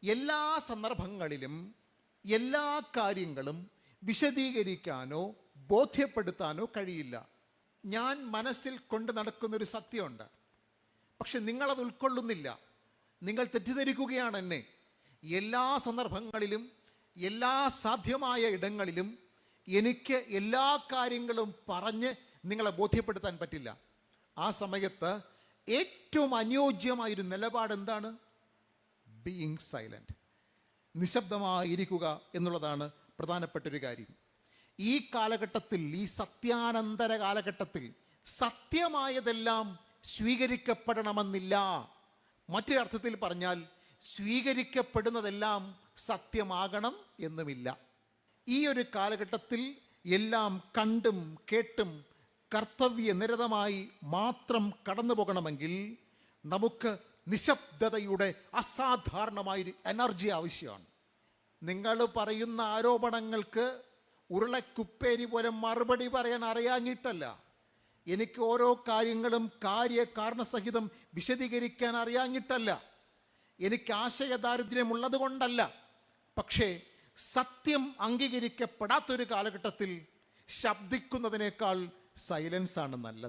എല്ലാ സന്ദർഭങ്ങളിലും എല്ലാ കാര്യങ്ങളും വിശദീകരിക്കാനോ ബോധ്യപ്പെടുത്താനോ കഴിയില്ല. ഞാൻ മനസ്സിൽ കൊണ്ട് നടക്കുന്നൊരു സത്യമുണ്ട്, പക്ഷെ നിങ്ങളത് ഉൾക്കൊള്ളുന്നില്ല. നിങ്ങൾ തെറ്റിദ്ധരിക്കുകയാണ് എന്നെ. എല്ലാ സന്ദർഭങ്ങളിലും എല്ലാ സാധ്യമായ ഇടങ്ങളിലും എനിക്ക് എല്ലാ കാര്യങ്ങളും പറഞ്ഞ് നിങ്ങളെ ബോധ്യപ്പെടുത്താൻ പറ്റില്ല. ആ സമയത്ത് ഏറ്റവും അനുയോജ്യമായൊരു നിലപാട് എന്താണ്? ബീയിങ് സൈലൻറ്റ്, നിശബ്ദമായിരിക്കുക എന്നുള്ളതാണ് പ്രധാനപ്പെട്ടൊരു കാര്യം. ഈ കാലഘട്ടത്തിൽ, ഈ സത്യാനന്തര കാലഘട്ടത്തിൽ സത്യമായതെല്ലാം സ്വീകരിക്കപ്പെടണമെന്നില്ല. മറ്റൊരർത്ഥത്തിൽ പറഞ്ഞാൽ സ്വീകരിക്കപ്പെടുന്നതെല്ലാം സത്യമാകണം എന്നുമില്ല. ഈ ഒരു കാലഘട്ടത്തിൽ എല്ലാം കണ്ടും കേട്ടും കർത്തവ്യനിരതമായി മാത്രം കടന്നു പോകണമെങ്കിൽ നമുക്ക് നിശബ്ദതയുടെ അസാധാരണമായൊരു എനർജി ആവശ്യമാണ്. നിങ്ങൾ പറയുന്ന ആരോപണങ്ങൾക്ക് ഉരുളക്കുപ്പേരി പോലെ മറുപടി പറയാൻ അറിയാഞ്ഞിട്ടല്ല, എനിക്ക് ഓരോ കാര്യങ്ങളും കാരണസഹിതം വിശദീകരിക്കാൻ അറിയാഞ്ഞിട്ടല്ല, എനിക്ക് ആശയദാരിദ്ര്യമുള്ളത് കൊണ്ടല്ല. പക്ഷേ സത്യം അംഗീകരിക്കപ്പെടാത്തൊരു കാലഘട്ടത്തിൽ ശബ്ദിക്കുന്നതിനേക്കാൾ സൈലൻസാണ് നല്ലത്.